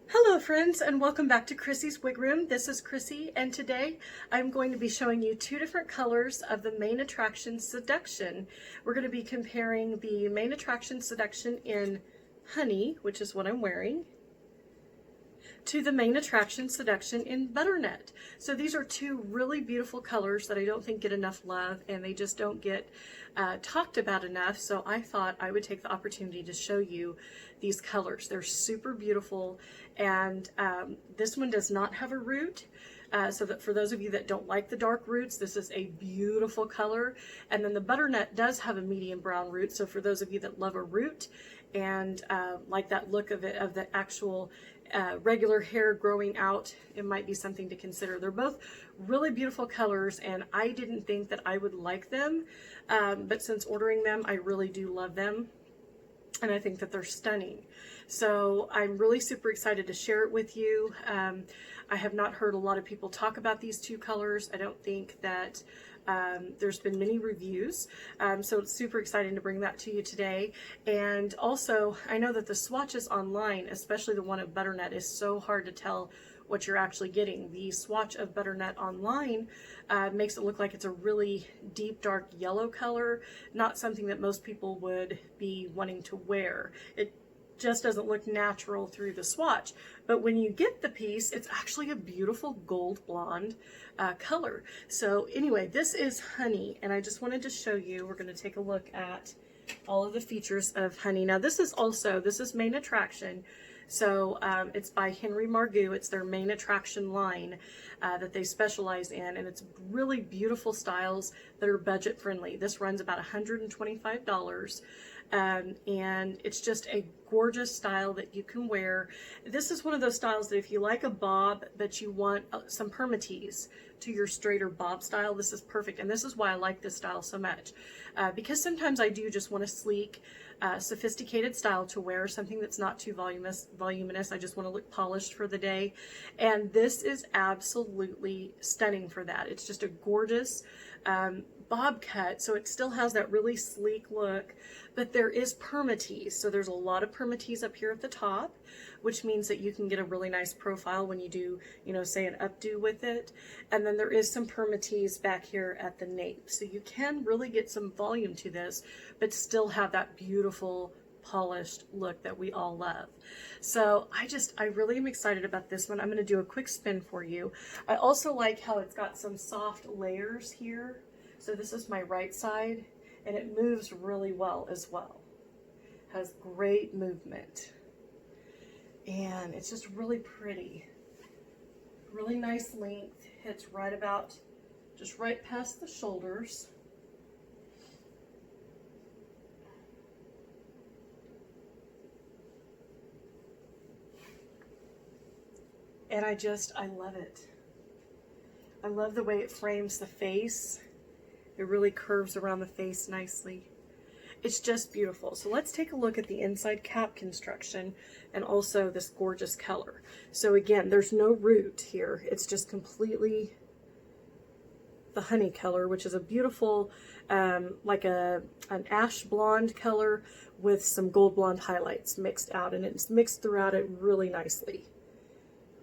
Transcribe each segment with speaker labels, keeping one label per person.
Speaker 1: Hello friends, and welcome back to Chrissy's Wig Room. This is Chrissy, and today I'm going to be showing you two different colors of the Main Attraction Seduction. We're going to be comparing the Main Attraction Seduction in Honey, which is what I'm wearing, to the Main Attraction Seduction in Butternut. So these are two really beautiful colors that I don't think get enough love, and they just don't get talked about enough. So I thought I would take the opportunity to show you these colors. They're super beautiful, and this one does not have a root. So that for those of you that don't like the dark roots, this is a beautiful color. And then the Butternut does have a medium brown root. So for those of you that love a root and like that look of it, of the actual regular hair growing out, it might be something to consider. They're both really beautiful colors, and I didn't think that I would like them, but since ordering them, I really do love them. And I think that they're stunning. So I'm really super excited to share it with you. I have not heard a lot of people talk about these two colors. I don't think that there's been many reviews. So it's super exciting to bring that to you today. And also, I know that the swatches online, especially the one of Butternut, is so hard to tell what you're actually getting. The swatch of Butternut online makes it look like it's a really deep dark yellow color, not something that most people would be wanting to wear. It just doesn't look natural through the swatch. But when you get the piece, it's actually a beautiful gold blonde color. So anyway, this is Honey, and I just wanted to show you, we're going to take a look at all of the features of Honey. Now this is Main Attraction. So it's by Henry Margaux. It's their Main Attraction line that they specialize in, and it's really beautiful styles that are budget friendly. This runs about $125. And it's just a gorgeous style that you can wear. This is one of those styles that if you like a bob but you want some permatease to your straighter bob style, this is perfect. And this is why I like this style so much, because sometimes I do just want a sleek, sophisticated style to wear, something that's not too voluminous. I just want to look polished for the day, and this is absolutely stunning for that. It's just a gorgeous bob cut, so it still has that really sleek look, but there is permatease. So there's a lot of permatease up here at the top, which means that you can get a really nice profile when you do, you know, say an updo with it. And then there is some permatease back here at the nape, so you can really get some volume to this, but still have that beautiful polished look that we all love. So I really am excited about this one. I'm going to do a quick spin for you. I also like how it's got some soft layers here. So this is my right side, and it moves really well as well. Has great movement, and it's just really pretty. Really nice length. Hits right about, just right past the shoulders. And I love it. I love the way it frames the face. It really curves around the face nicely. It's just beautiful. So let's take a look at the inside cap construction and also this gorgeous color. So again, there's no root here. It's just completely the honey color, which is a beautiful, like an ash blonde color with some gold blonde highlights mixed out, and it's mixed throughout it really nicely.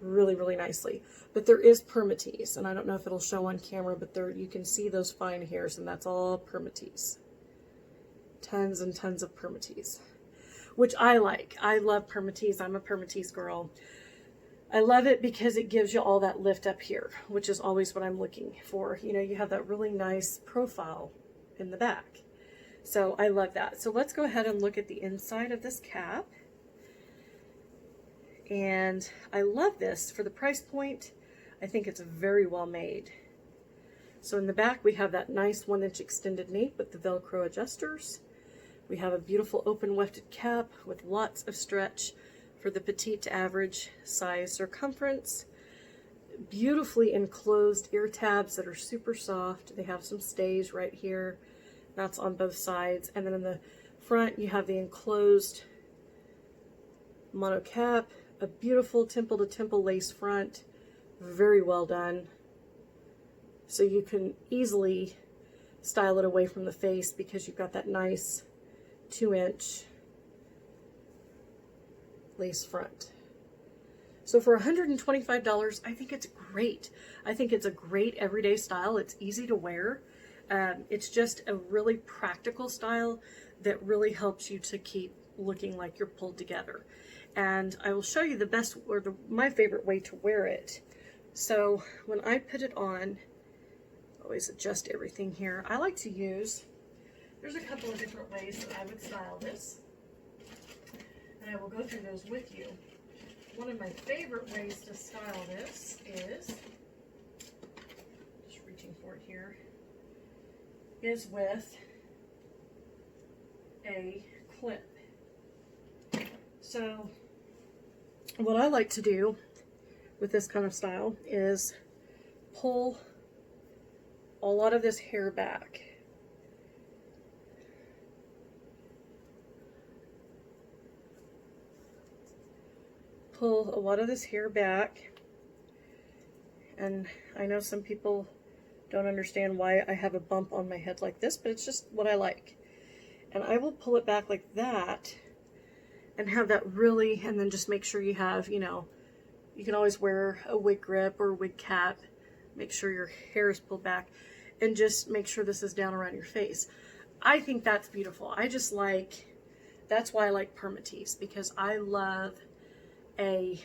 Speaker 1: Really, really nicely. But there is permatease, and I don't know if it'll show on camera, but there you can see those fine hairs, and that's all permatease. Tons and tons of permatease, which I like. I love permatease. I'm a permatease girl. I love it because it gives you all that lift up here, which is always what I'm looking for. You know, you have that really nice profile in the back. So I love that. So let's go ahead and look at the inside of this cap. And I love this for the price point. I think it's very well made. So in the back we have that nice 1-inch extended nape with the Velcro adjusters. We have a beautiful open wefted cap with lots of stretch for the petite to average size circumference. Beautifully enclosed ear tabs that are super soft. They have some stays right here. That's on both sides. And then in the front you have the enclosed mono cap. A beautiful temple to temple lace front, very well done. So you can easily style it away from the face because you've got that nice 2-inch lace front. So for $125, I think it's great. I think it's a great everyday style. It's easy to wear. It's just a really practical style that really helps you to keep looking like you're pulled together. And I will show you the best, or my favorite way to wear it. So when I put it on, always adjust everything here. I like to use, there's a couple of different ways that I would style this, and I will go through those with you. One of my favorite ways to style this is, just reaching for it here, is with a clip. So what I like to do with this kind of style is pull a lot of this hair back. Pull a lot of this hair back, and I know some people don't understand why I have a bump on my head like this, but it's just what I like. And I will pull it back like that and have that really, and then just make sure you have, you know, you can always wear a wig grip or a wig cap. Make sure your hair is pulled back and just make sure this is down around your face. I think that's beautiful. I just like, that's why I like permatease, because I love a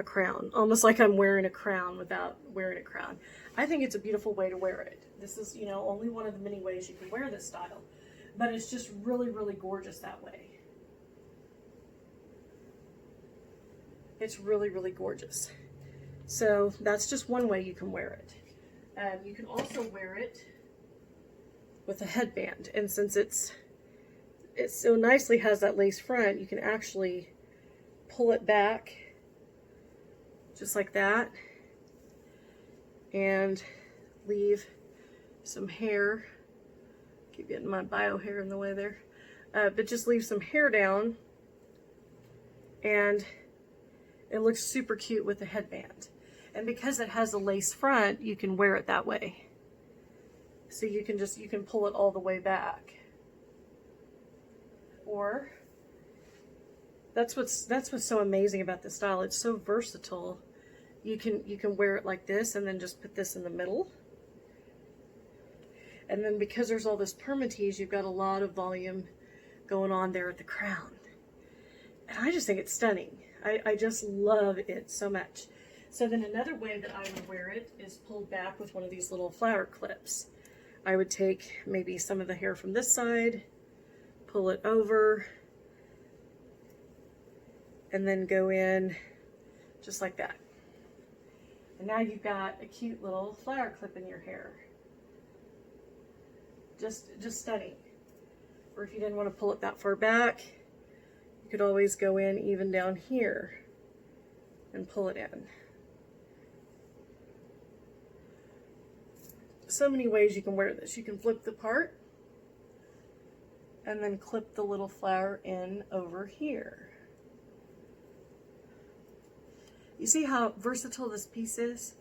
Speaker 1: crown, almost like I'm wearing a crown without wearing a crown. I think it's a beautiful way to wear it. This is, you know, only one of the many ways you can wear this style, but it's just really, really gorgeous that way. It's really, really gorgeous. So that's just one way you can wear it. You can also wear it with a headband, and since it so nicely has that lace front, you can actually pull it back just like that and leave some hair. Keep getting my bio hair in the way there, but just leave some hair down, and it looks super cute with the headband. And because it has a lace front, you can wear it that way. So you can pull it all the way back. Or that's what's so amazing about this style. It's so versatile. You can wear it like this and then just put this in the middle. And then because there's all this permatease, you've got a lot of volume going on there at the crown. And I just think it's stunning. I just love it so much. So then another way that I would wear it is pulled back with one of these little flower clips. I would take maybe some of the hair from this side, pull it over, and then go in just like that. And now you've got a cute little flower clip in your hair. Just stunning. Or if you didn't want to pull it that far back, you could always go in even down here and pull it in. So many ways you can wear this. You can flip the part and then clip the little flower in over here. You see how versatile this piece is?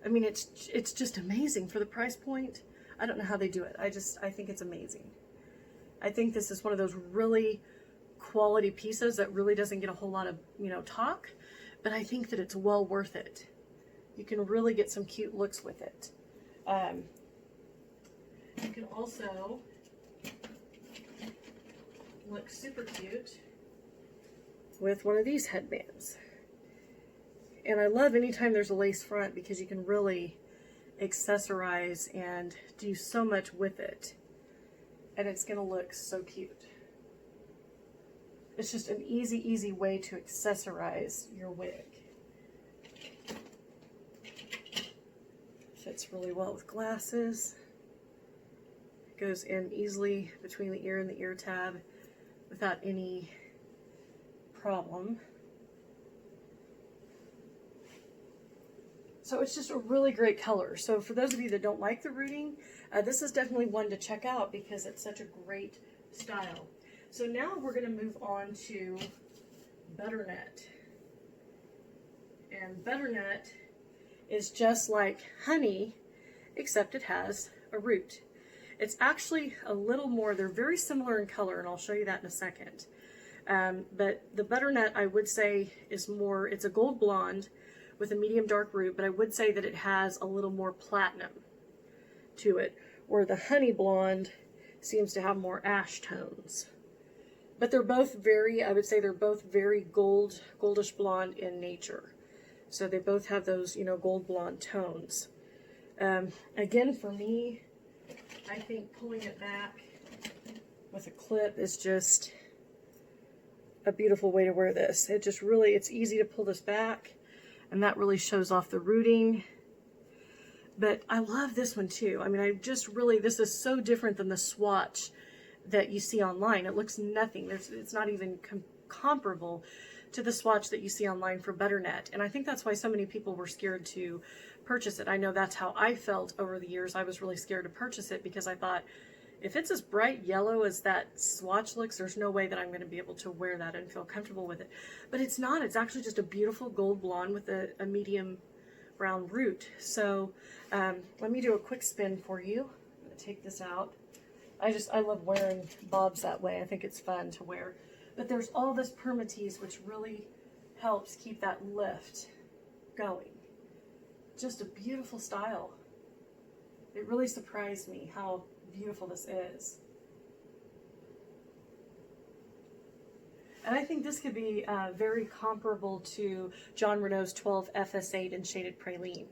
Speaker 1: I mean, it's just amazing for the price point. I don't know how they do it. I think it's amazing. I think this is one of those really quality pieces that really doesn't get a whole lot of, you know, talk, but I think that it's well worth it. You can really get some cute looks with it. You can also look super cute with one of these headbands. And I love anytime there's a lace front because you can really accessorize and do so much with it. And it's going to look so cute. It's just an easy way to accessorize your wig. Fits really well with glasses. Goes in easily between the ear and the ear tab without any problem. So it's just a really great color. So for those of you that don't like the rooting, this is definitely one to check out because it's such a great style. So now we're going to move on to Butternut. And Butternut is just like honey, except it has a root. It's actually a little more, they're very similar in color, and I'll show you that in a second. But the Butternut, I would say, is more, it's a gold blonde with a medium dark root, but I would say that it has a little more platinum to it, where the Honey Blonde seems to have more ash tones. But they're both very, I would say they're both very goldish blonde in nature. So they both have those, you know, gold blonde tones. Again, for me, I think pulling it back with a clip is just a beautiful way to wear this. It just really, it's easy to pull this back, and that really shows off the rooting. But I love this one too. I mean, I just really, this is so different than the swatch that you see online. It looks nothing. It's not even comparable to the swatch that you see online for Butternut. And I think that's why so many people were scared to purchase it. I know that's how I felt over the years. I was really scared to purchase it because I thought, if it's as bright yellow as that swatch looks, there's no way that I'm going to be able to wear that and feel comfortable with it. But it's not. It's actually just a beautiful gold blonde with a medium brown root. So let me do a quick spin for you. I'm going to take this out. I love wearing bobs that way. I think it's fun to wear. But there's all this permatease, which really helps keep that lift going. Just a beautiful style. It really surprised me how beautiful this is. And I think this could be very comparable to John Renault's 12 FS8 in Shaded Praline,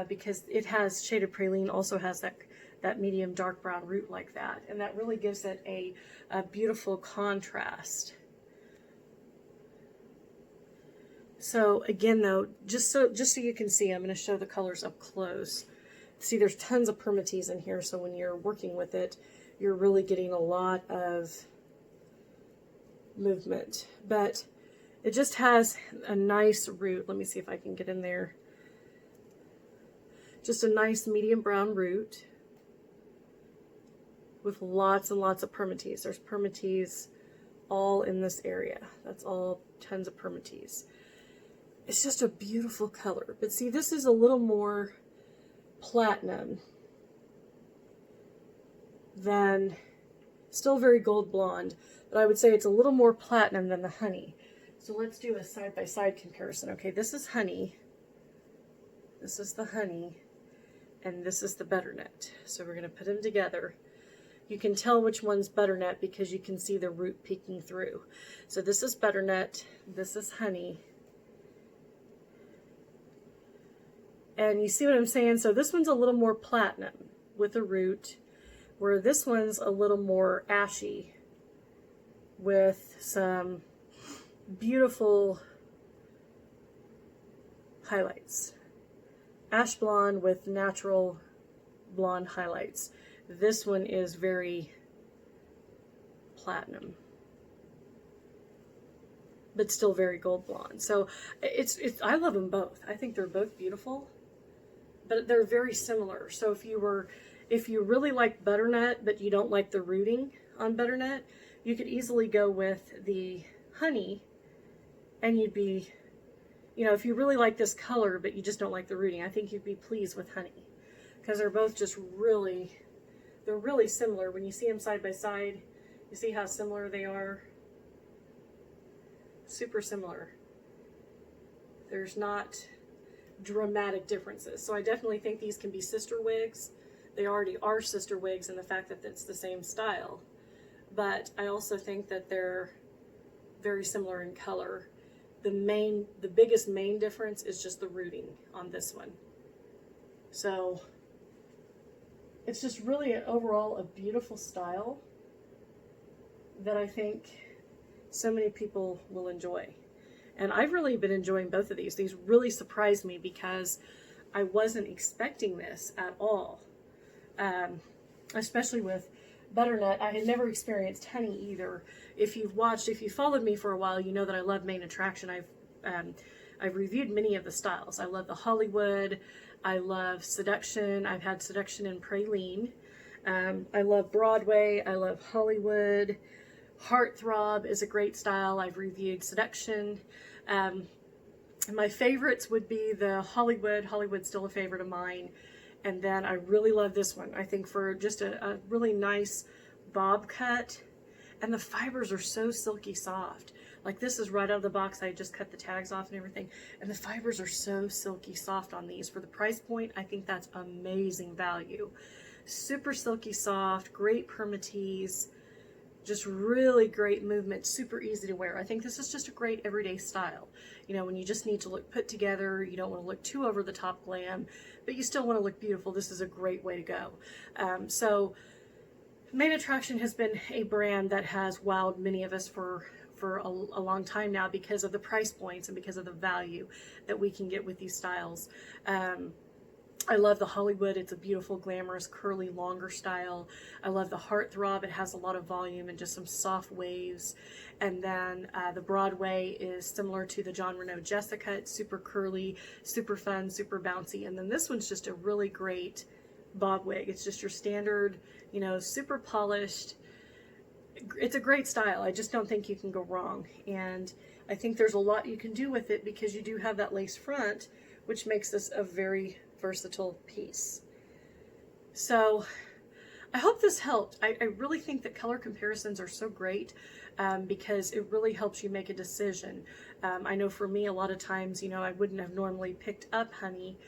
Speaker 1: because it has, Shaded Praline also has that medium dark brown root like that, and that really gives it a beautiful contrast. So again though, just so you can see, I'm going to show the colors up close. See, there's tons of permatease in here, so when you're working with it, you're really getting a lot of movement. But it just has a nice root. Let me see if I can get in there. Just a nice medium brown root with lots and lots of permatease. There's permatease all in this area. That's all tons of permatease. It's just a beautiful color. But see, this is a little more platinum than, still very gold blonde, but I would say it's a little more platinum than the Honey. So let's do a side-by-side comparison. Okay, this is Honey, this is the Honey, and this is the Butternut. So we're going to put them together. You can tell which one's Butternut because you can see the root peeking through. So this is Butternut, this is Honey. And you see what I'm saying? So this one's a little more platinum with a root, where this one's a little more ashy with some beautiful highlights. Ash blonde with natural blonde highlights. This one is very platinum, but still very gold blonde. So I love them both. I think they're both beautiful, but they're very similar. So if you really like Butternut, but you don't like the rooting on Butternut, you could easily go with the Honey, and you'd be, you know, if you really like this color, but you just don't like the rooting, I think you'd be pleased with Honey, because they're both just really, they're really similar. When you see them side by side, you see how similar they are. Super similar. There's not dramatic differences. So I definitely think these can be sister wigs. They already are sister wigs in the fact that it's the same style. But I also think that they're very similar in color. The biggest main difference is just the rooting on this one. So it's just really overall a beautiful style that I think so many people will enjoy. And I've really been enjoying both of these. These really surprised me because I wasn't expecting this at all. Especially with Butternut. I had never experienced Honey either. If you followed me for a while, you know that I love Main Attraction. I've reviewed many of the styles. I love the Hollywood. I love Seduction. I've had Seduction in Praline. I love Broadway. I love Hollywood. Heartthrob is a great style. I've reviewed Seduction. My favorites would be the Hollywood. Hollywood's still a favorite of mine. And then I really love this one. I think for just a really nice bob cut. and the fibers are so silky soft. Like this is right out of the box. I just cut the tags off and everything, and the fibers are so silky soft on these. For the price point, I think that's amazing value. Super silky soft, great permatease, just really great movement, super easy to wear. I think this is just a great everyday style. You know, when you just need to look put together, you don't want to look too over the top glam, but you still want to look beautiful. This is a great way to go. So Main Attraction has been a brand that has wowed many of us for a long time now because of the price points and because of the value that we can get with these styles. I love the Hollywood. It's a beautiful, glamorous, curly, longer style. I love the Heartthrob. It has a lot of volume and just some soft waves. And then the Broadway is similar to the John Renaud Jessica. It's super curly, super fun, super bouncy. And then this one's just a really great bob wig. It's just your standard, you know, super polished. It's a great style. I just don't think you can go wrong. And I think there's a lot you can do with it because you do have that lace front, which makes this a very versatile piece. So I hope this helped. I really think that color comparisons are so great because it really helps you make a decision. I know for me, a lot of times, you know, I wouldn't have normally picked up honey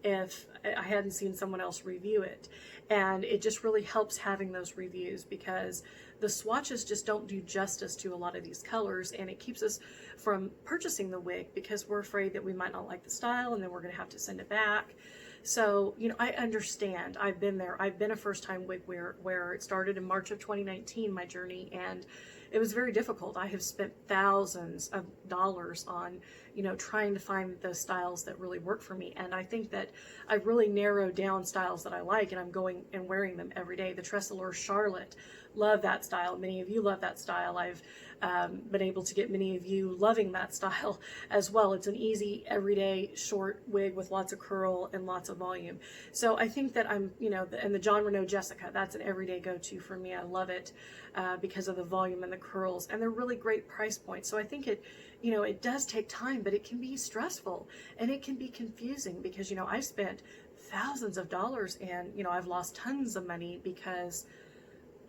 Speaker 1: if I hadn't seen someone else review it. And it just really helps having those reviews because the swatches just don't do justice to a lot of these colors, and it keeps us from purchasing the wig because we're afraid that we might not like the style and then we're going to have to send it back. So, you know, I understand. I've been there. I've been a first-time wig wearer where it started in March of 2019, my journey, and it was very difficult. I have spent thousands of dollars on, you know, trying to find the styles that really work for me. And I think that I've really narrowed down styles that I like, and I'm going and wearing them every day. The Tressalure Charlotte, love that style. Many of you love that style. I've been able to get many of you loving that style as well. It's an easy, everyday, short wig with lots of curl and lots of volume. So I think that I'm, you know, and the John Renaud Jessica, that's an everyday go-to for me. I love it because of the volume and the curls, and they're really great price points. So I think it, you know, it does take time, but it can be stressful and it can be confusing because, you know, I spent thousands of dollars and, you know, I've lost tons of money because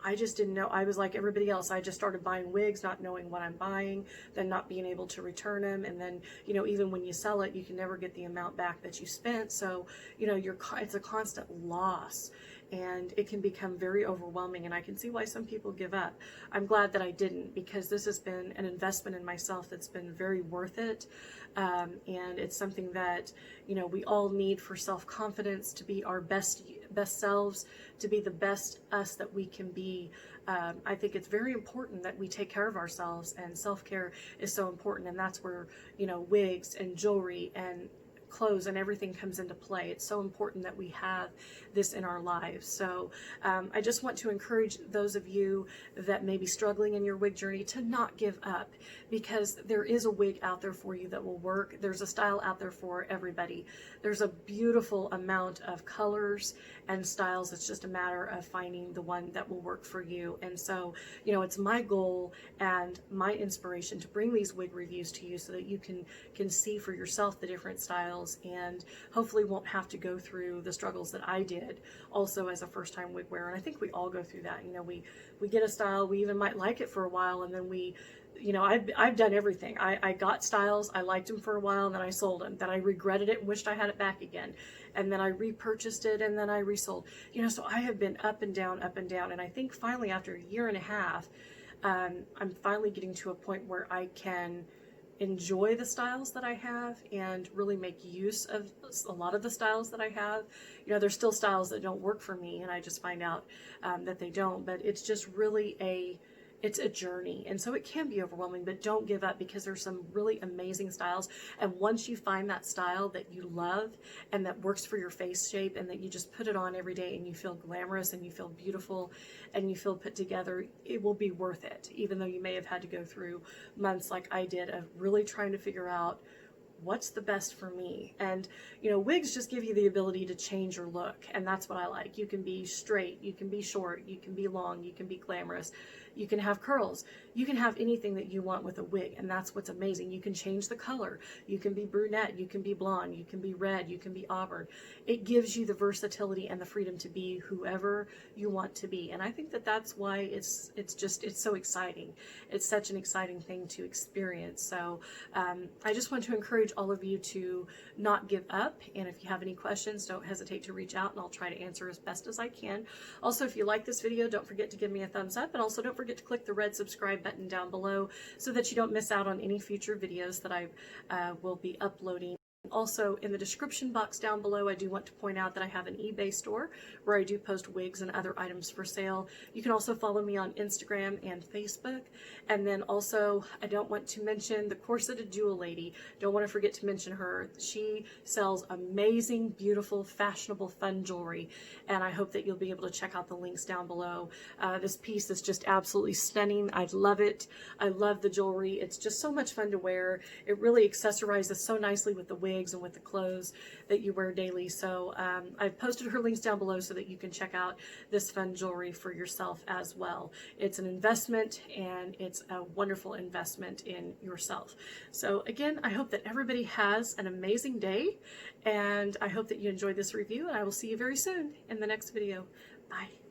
Speaker 1: I just didn't know. I was like everybody else. I just started buying wigs, not knowing what I'm buying, then not being able to return them. And then, you know, even when you sell it, you can never get the amount back that you spent. So, you know, it's a constant loss. And it can become very overwhelming, and I can see why some people give up. I'm glad that I didn't, because this has been an investment in myself that's been very worth it, and it's something that, you know, we all need for self-confidence, to be our best selves, to be the best us that we can be. I think it's very important that we take care of ourselves, and self-care is so important, and that's where, you know, wigs and jewelry and clothes and everything comes into play. It's so important that we have this in our lives. So I just want to encourage those of you that may be struggling in your wig journey to not give up, because there is a wig out there for you that will work. There's a style out there for everybody. There's a beautiful amount of colors and styles. It's just a matter of finding the one that will work for you. And so, you know, it's my goal and my inspiration to bring these wig reviews to you so that you can see for yourself the different styles, and hopefully won't have to go through the struggles that I did also as a first-time wig wearer. And I think we all go through that. You know, we get a style, we even might like it for a while, and then we, you know, I've done everything. I got styles, I liked them for a while, and then I sold them. Then I regretted it and wished I had it back again. And then I repurchased it, and then I resold. You know, so I have been up and down, and I think finally after a year and a half, I'm finally getting to a point where I can enjoy the styles that I have and really make use of a lot of the styles that I have. You know, there's still styles that don't work for me, and I just find out that they don't, but it's just really it's a journey. And so it can be overwhelming, but don't give up, because there's some really amazing styles. And once you find that style that you love and that works for your face shape, and that you just put it on every day and you feel glamorous and you feel beautiful and you feel put together, it will be worth it. Even though you may have had to go through months like I did of really trying to figure out what's the best for me. And, you know, wigs just give you the ability to change your look, and that's what I like. You can be straight, you can be short, you can be long, you can be glamorous. You can have curls. You can have anything that you want with a wig, and that's what's amazing. You can change the color. You can be brunette, you can be blonde, you can be red, you can be auburn. It gives you the versatility and the freedom to be whoever you want to be. And I think that that's why it's so exciting. It's such an exciting thing to experience. So I just want to encourage all of you to not give up. And if you have any questions, don't hesitate to reach out and I'll try to answer as best as I can. Also, if you like this video, don't forget to give me a thumbs up, and also don't forget to click the red subscribe button down below so that you don't miss out on any future videos that I will be uploading. Also, in the description box down below, I do want to point out that I have an eBay store where I do post wigs and other items for sale. You can also follow me on Instagram and Facebook. And then also, I don't want to mention the Corseted Jewel Lady. Don't want to forget to mention her. She sells amazing, beautiful, fashionable, fun jewelry. And I hope that you'll be able to check out the links down below. This piece is just absolutely stunning. I love it. I love the jewelry. It's just so much fun to wear. It really accessorizes so nicely with the wigs and with the clothes that you wear daily. So I've posted her links down below so that you can check out this fun jewelry for yourself as well. It's an investment, and it's a wonderful investment in yourself. So again, I hope that everybody has an amazing day, and I hope that you enjoyed this review, and I will see you very soon in the next video. Bye.